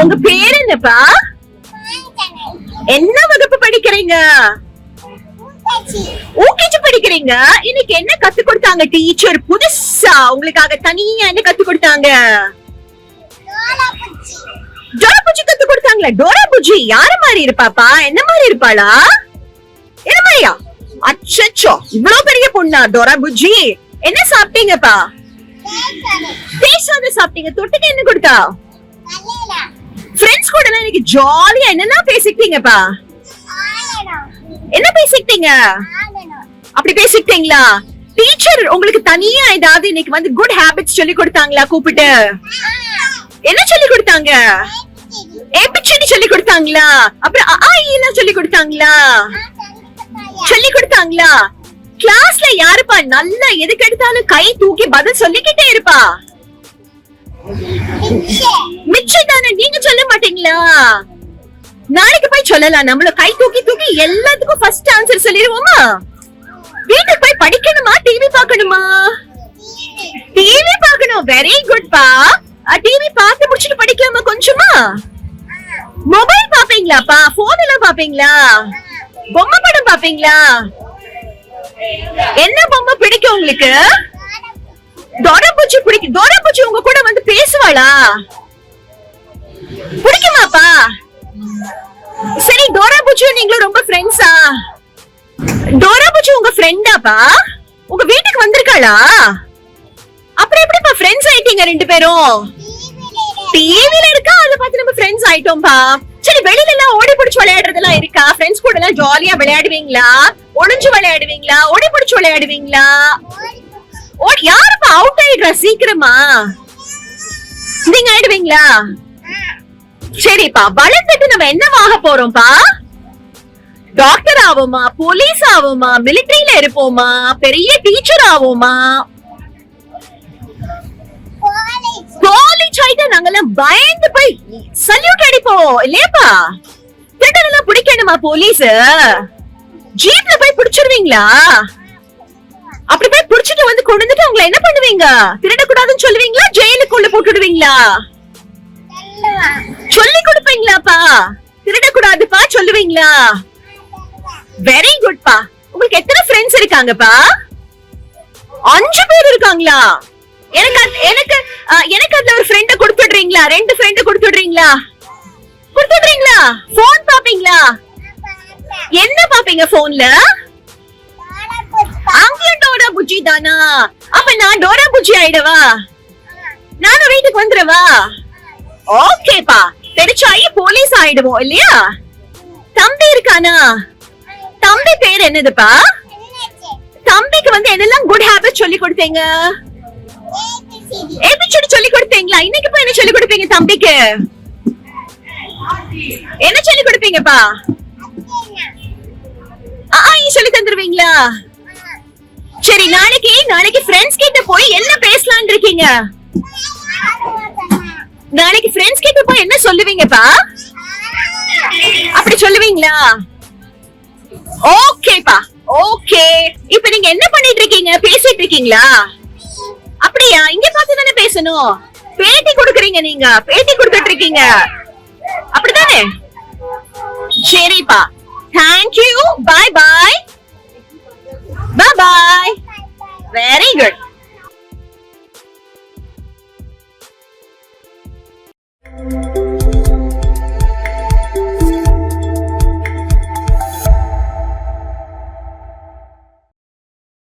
உங்க பேர் என்னப்பா? என்ன வகுப்பு படிக்கிறீங்க? ஊகேஜி படிக்கிறீங்க. இன்னைக்கு என்ன கத்து கொடுத்தாங்க டீச்சர் புதுசா உங்களுக்காக தனியா என்ன கத்து கொடுத்தாங்க? டோரா புஜ்ஜி கத்து கொடுத்தாங்களா? டோரா புஜ்ஜி யார மாதிரி இருப்பாப்பா? என்ன மாதிரி இருப்பாளா? என்ன மாதிரியா? அச்சச்சோ, இவ்வளவு பெரிய பொண்ணா டோரா புஜ்ஜி? என்ன சாப்பிட்டீங்கப்பா? பேசாத சாப்பிட்டீங்க. தொட்டுக்கு என்ன கொடுத்தா? ஃப்ரெண்ட்ஸ் கூட இன்னைக்கு ஜாலியா என்னெல்லாம் பேசிக்கிட்டீங்கப்பா? என்ன பேசிக்கிட்டீங்க? அப்படி பேசிக்கிட்டீங்களா? டீச்சர் உங்களுக்கு தனியா ஏதாவது இன்னைக்கு வந்து குட் ஹேபிட்ஸ் சொல்லி கொடுத்தாங்களா கூப்பிட்டு? என்ன சொல்லி கொடுத்தாங்க? ஏபிசிடி சொல்லி கொடுத்தாங்களா? அப்புறம் ஆ சொல்லி கொடுத்தாங்களா? சொல்லி கொடுத்தாங்களா? கிளாஸ்ல யாருப்பா நல்லா எதுக்கு எடுத்தாலும் கை தூக்கி பதில் சொல்லிக்கிட்டே இருப்பா? மிச்சம் தானே, நீங்க சொல்ல மாட்டீங்களா? நாளைக்கு போய் சொல்லலாம். நம்மள கை தூக்கி தூக்கி எல்லாத்துக்கும் ஃபர்ஸ்ட் ஆன்சர் சொல்லிடுவோமா? வீட்டுக்கு போய் படிக்கணுமா டிவி பார்க்கணுமா? டிவி பார்க்கணும். வெரி குட் பா. டிவி பார்த்து முடிச்சிட்டு படிக்கலாமா கொஞ்சமா? மொபைல் பாப்பீங்களாப்பா? போன் எல்லாம் பாப்பீங்களா? பொம்மை படம் பாப்பீங்களா? என்ன பொம்மை பிடிக்கும் உங்களுக்கு? டோரா புஜ்ஜி பிடிக்கும். டோரா புஜ்ஜி உங்க கூட வந்து பேசுவாளா? பிடிக்குமாப்பா? சரி, டோரா புஜ்ஜி நீங்களும் ரொம்ப ஃப்ரெண்ட்ஸா? டோரா புஜ்ஜி உங்க ஃப்ரெண்டாப்பா? உங்க வீட்டுக்கு வந்திருக்காளா? அப்புறம் எப்படிப்பா ஃப்ரெண்ட்ஸ் ஆயிட்டீங்க ரெண்டு பேரும்? டிவில இருக்கா, அத பார்த்து நம்ம ஃப்ரெண்ட்ஸ் ஆயிட்டோம்பா. சரி, வெளியில எல்லாம் ஓடி பிடிச்சு விளையாடுறதெல்லாம் இருக்கா? ஃப்ரெண்ட்ஸ் கூட எல்லாம் ஜாலியா விளையாடுவீங்களா? ஒளிஞ்சு விளையாடுவீங்களா? ஓடி பிடிச்சு விளையாடுவீங்களா? யாருப்பா அவுட் ஆயிடுறா சீக்கிரமா? நீங்க ஆயிடுவீங்களா? சரிப்பா, வளர்ந்துட்டு நம்ம என்னவாக போறோம்ப்பா? டாக்டர் ஆவோமா? போலீஸ் ஆவோமா? மிலிட்டரியில இருப்போமா? பெரிய டீச்சர் ஆவோமா? காலேஜ் ஆயிட்டா நாங்கெல்லாம் பயந்து போய் சல்யூட் அடிப்போம் இல்லையாப்பா? திருடனெல்லாம் பிடிக்கணுமா போலீஸ்? ஜீப்ல போய் பிடிச்சிருவீங்களா? அப்படி போய் பிடிச்சிட்டு வந்து கொண்டு வந்துட்டு அவங்களை என்ன பண்ணுவீங்க? திருடக்கூடாதுன்னு சொல்லுவீங்களா? ஜெயிலுக்குள்ள போட்டுடுவீங்களா? சொல்லி கொடுப்பீங்களாப்பா? திருடக்கூடாதுப்பா சொல்லுவீங்களா? வெரி குட் பா. உங்களுக்கு எத்தனை ஃப்ரெண்ட்ஸ் இருக்காங்கப்பா? 5 பேர் இருக்காங்களா? எனக்கு அதுல ஒரு ஃப்ரெண்ட கொடுத்துடுறீங்களா? 2 ஃப்ரெண்ட கொடுத்துடுறீங்களா? போன் பாப்பீங்களா? என்ன பாப்பீங்க போன்ல? அங்கேயும் டோரா புஜ்ஜி தானா? அப்ப நான் டோரா புஜ்ஜி ஆயிடவா? நானும் வீட்டுக்கு வந்துடவா? ஓகேப்பா, தெரிச்சாயி போலீஸ் ஆயிடுவோம் இல்லையா? தம்பி இருக்கானா? தம்பி பேர் என்னதுப்பா? தம்பிக்கு வந்து என்னெல்லாம் குட் ஹேபிட் சொல்லி கொடுத்தீங்க? ஏபிசிடி சொல்லி கொடுத்தீங்களா? இன்னைக்கு போய் என்ன சொல்லி கொடுப்பீங்க தம்பிக்கு? என்ன சொல்லி கொடுப்பீங்கப்பா? சொல்லி தந்துருவீங்களா? சரி, நாளைக்கு ஃப்ரெண்ட்ஸ் கிட்ட போய் என்ன பேசலாம்னு இருக்கீங்க? நாளைக்கு ஃப்ரெண்ட்ஸ் கிட்ட போய் என்ன சொல்லுவீங்கப்பா? அப்படி சொல்லுவீங்களா? ஓகேப்பா, ஓகே. இப்ப நீங்க என்ன பண்ணிட்டு இருக்கீங்க? பேசிட்டு இருக்கீங்களா? அப்படியா? இங்க பார்த்து தானே பேசணும். பேட்டி கொடுக்குறீங்க, நீங்க பேட்டி கொடுத்துட்டு இருக்கீங்க அப்படிதானே? சரிப்பா, thank you. Bye bye. Bye bye. Very good.